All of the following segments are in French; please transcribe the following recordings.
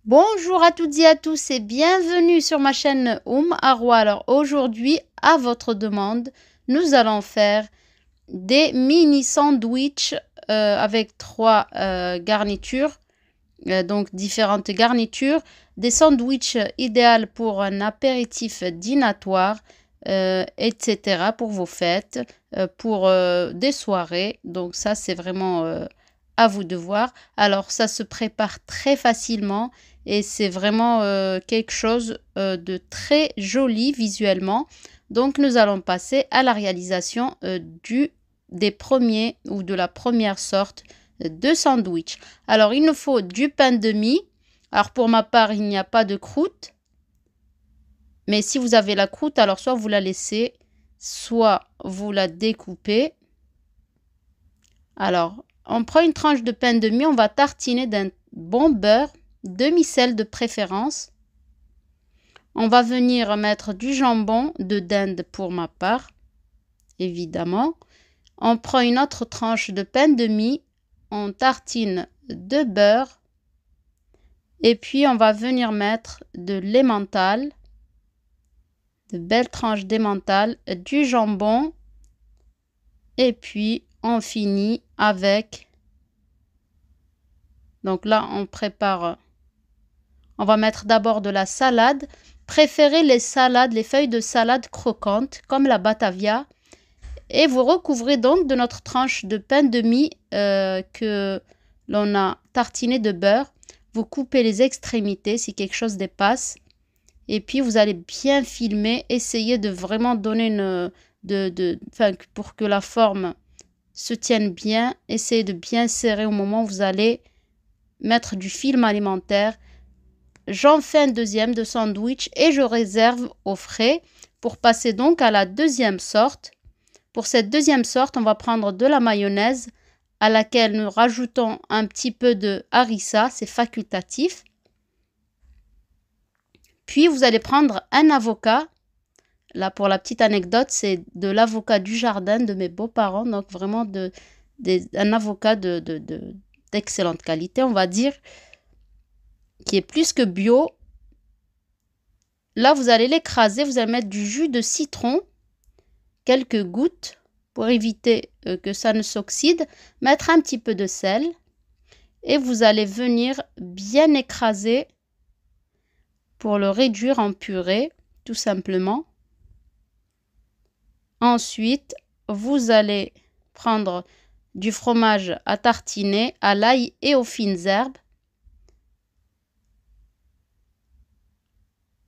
Bonjour à toutes et à tous et bienvenue sur ma chaîne Arwa. Alors aujourd'hui, à votre demande, nous allons faire des mini sandwichs avec trois garnitures, donc différentes garnitures, des sandwichs idéaux pour un apéritif dînatoire, etc. pour vos fêtes, pour des soirées. Donc ça, c'est vraiment à vous de voir. Alors ça se prépare très facilement et c'est vraiment quelque chose de très joli visuellement. Donc nous allons passer à la réalisation des premiers ou de la première sorte de sandwich. Alors il nous faut du pain de mie. Alors pour ma part, il n'y a pas de croûte. Mais si vous avez la croûte, alors soit vous la laissez, soit vous la découpez. Alors, on prend une tranche de pain de mie, on va tartiner d'un bon beurre, demi-sel de préférence. On va venir mettre du jambon de dinde pour ma part, évidemment. On prend une autre tranche de pain de mie, on tartine de beurre. Et puis, on va venir mettre de l'emmental, de belles tranches d'emmental, du jambon. Et puis, on finit avec... Donc là, on prépare... On va mettre d'abord de la salade. Préférez les salades, les feuilles de salade croquantes, comme la Batavia. Et vous recouvrez donc de notre tranche de pain de mie que l'on a tartiné de beurre. Vous coupez les extrémités si quelque chose dépasse. Et puis, vous allez bien filmer. Essayez de vraiment donner pour que la forme se tienne bien. Essayez de bien serrer au moment où vous allez mettre du film alimentaire. J'en fais un deuxième de sandwich et je réserve au frais pour passer donc à la deuxième sorte. Pour cette deuxième sorte, on va prendre de la mayonnaise à laquelle nous rajoutons un petit peu de harissa, c'est facultatif. Puis vous allez prendre un avocat. Là, pour la petite anecdote, c'est de l'avocat du jardin de mes beaux-parents, donc vraiment un avocat d'excellente qualité, on va dire, qui est plus que bio. Là, vous allez l'écraser, vous allez mettre du jus de citron, quelques gouttes pour éviter que ça ne s'oxyde, mettre un petit peu de sel et vous allez venir bien écraser pour le réduire en purée, tout simplement. Ensuite, vous allez prendre du fromage à tartiner à l'ail et aux fines herbes.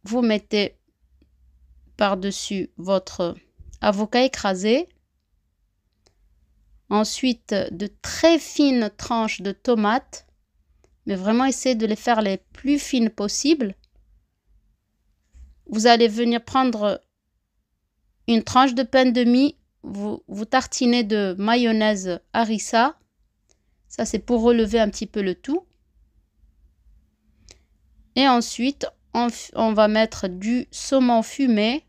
Vous mettez par-dessus votre avocat écrasé. Ensuite, de très fines tranches de tomates, mais vraiment essayez de les faire les plus fines possibles. Vous allez venir prendre une tranche de pain de mie, vous tartinez de mayonnaise harissa. Ça, c'est pour relever un petit peu le tout. Et ensuite, on va mettre du saumon fumé.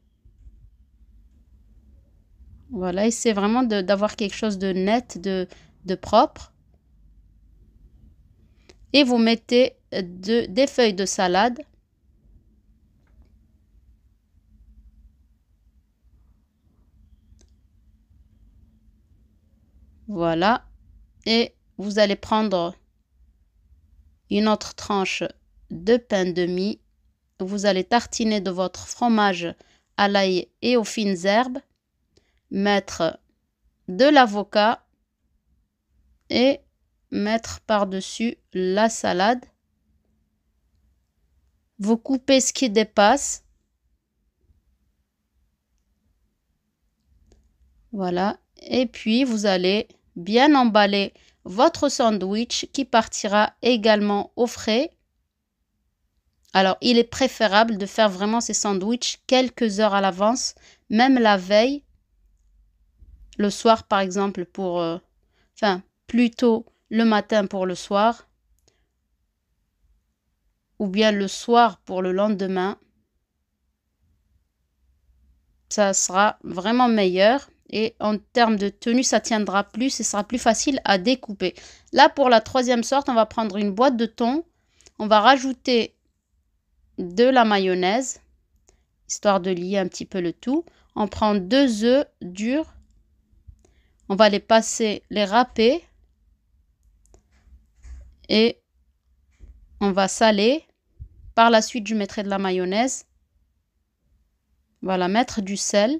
Voilà, essayez vraiment d'avoir quelque chose de net, de propre. Et vous mettez des feuilles de salade. Voilà. Et vous allez prendre une autre tranche de pain de mie. Vous allez tartiner de votre fromage à l'ail et aux fines herbes. Mettre de l'avocat et mettre par-dessus la salade. Vous coupez ce qui dépasse. Voilà. Et puis, vous allez bien emballer votre sandwich qui partira également au frais. Alors, il est préférable de faire vraiment ces sandwichs quelques heures à l'avance, même la veille. Le soir, par exemple, plutôt le matin pour le soir. Ou bien le soir pour le lendemain. Ça sera vraiment meilleur. Et en termes de tenue, ça tiendra plus et sera plus facile à découper. Là, pour la troisième sorte, on va prendre une boîte de thon. On va rajouter de la mayonnaise, histoire de lier un petit peu le tout. On prend 2 œufs durs. On va les passer, les râper. Et on va saler. Par la suite, je mettrai de la mayonnaise. Voilà, mettre du sel.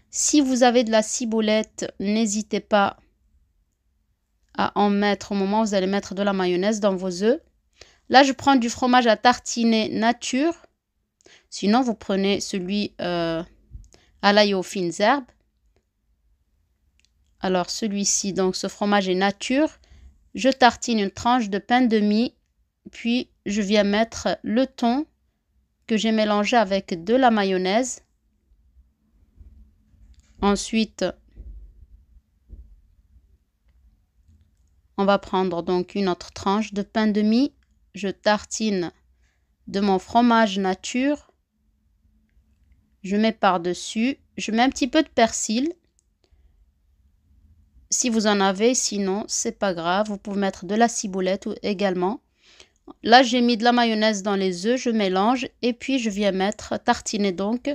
Si vous avez de la ciboulette, n'hésitez pas à en mettre au moment où vous allez mettre de la mayonnaise dans vos œufs. Là, je prends du fromage à tartiner nature. Sinon, vous prenez celui à l'ail aux fines herbes. Alors, celui-ci, donc ce fromage est nature. Je tartine une tranche de pain de mie. Puis, je viens mettre le thon que j'ai mélangé avec de la mayonnaise. Ensuite, on va prendre donc une autre tranche de pain de mie. Je tartine de mon fromage nature. Je mets par-dessus. Je mets un petit peu de persil. Si vous en avez, sinon, c'est pas grave. Vous pouvez mettre de la ciboulette également. Là, j'ai mis de la mayonnaise dans les œufs. Je mélange et puis je viens tartiner donc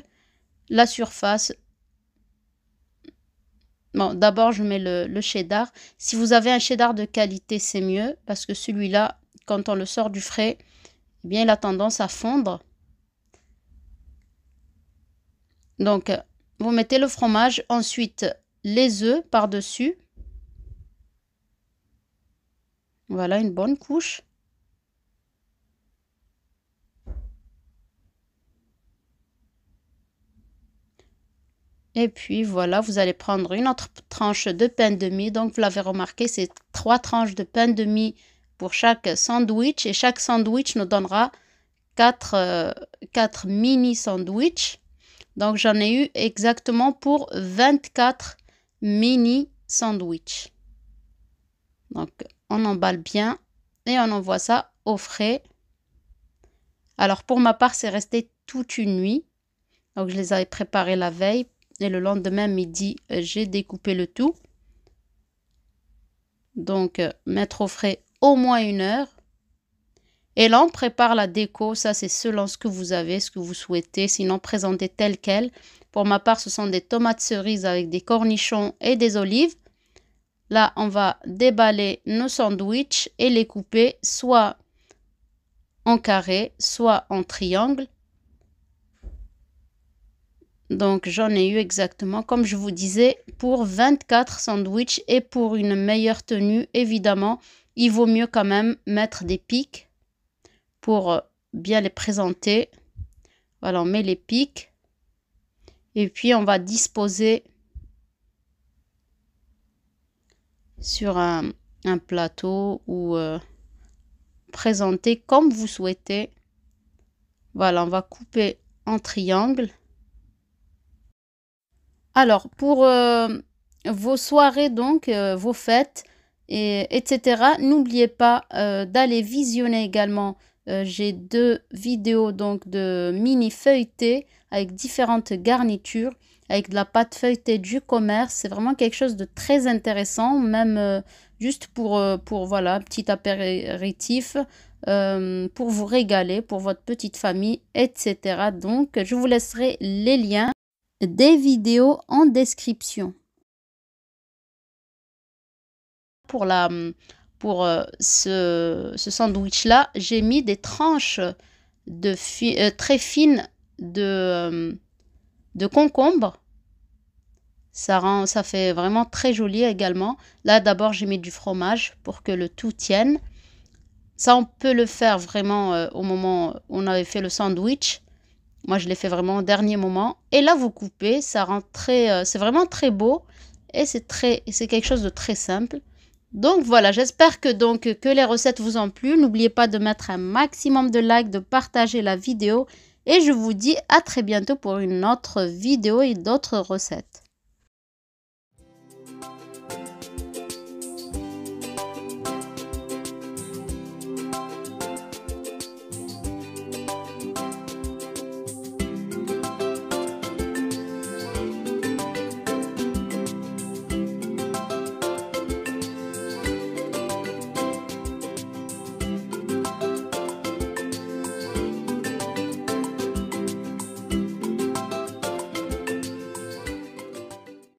la surface. Bon, d'abord, je mets le cheddar. Si vous avez un cheddar de qualité, c'est mieux parce que celui-là, quand on le sort du frais, eh bien, il a tendance à fondre. Donc, vous mettez le fromage, ensuite les œufs par-dessus. Voilà, une bonne couche. Et puis voilà, vous allez prendre une autre tranche de pain de mie. Donc, vous l'avez remarqué, c'est 3 tranches de pain de mie pour chaque sandwich. Et chaque sandwich nous donnera 4 mini sandwichs. Donc, j'en ai eu exactement pour 24 mini sandwichs. Donc, on emballe bien et on envoie ça au frais. Alors, pour ma part, c'est resté toute une nuit. Donc, je les avais préparés la veille. Et le lendemain midi, j'ai découpé le tout. Donc, mettre au frais au moins 1 heure. Et là, on prépare la déco. Ça, c'est selon ce que vous avez, ce que vous souhaitez. Sinon, présentez tel quel. Pour ma part, ce sont des tomates cerises avec des cornichons et des olives. Là, on va déballer nos sandwichs et les couper soit en carré, soit en triangle. Donc, j'en ai eu exactement, comme je vous disais, pour 24 sandwichs. Et pour une meilleure tenue, évidemment, il vaut mieux quand même mettre des pics pour bien les présenter. Voilà, on met les pics. Et puis, on va disposer sur un plateau ou présenter comme vous souhaitez. Voilà, on va couper en triangle. Alors, pour vos soirées, donc, vos fêtes, etc., n'oubliez pas d'aller visionner également. J'ai 2 vidéos donc de mini feuilletés avec différentes garnitures, avec de la pâte feuilletée du commerce. C'est vraiment quelque chose de très intéressant, même juste pour voilà, un petit apéritif, pour vous régaler, pour votre petite famille, etc. Donc, je vous laisserai les liens des vidéos en description. Pour ce sandwich là, j'ai mis des tranches très fines de concombre. Ça fait vraiment très joli également. Là, d'abord, j'ai mis du fromage pour que le tout tienne. Ça, on peut le faire vraiment au moment où on avait fait le sandwich. Moi, je l'ai fait vraiment au dernier moment. Et là, vous coupez, ça rend c'est vraiment très beau et c'est quelque chose de très simple. Donc voilà, j'espère que les recettes vous ont plu. N'oubliez pas de mettre un maximum de likes, de partager la vidéo et je vous dis à très bientôt pour une autre vidéo et d'autres recettes.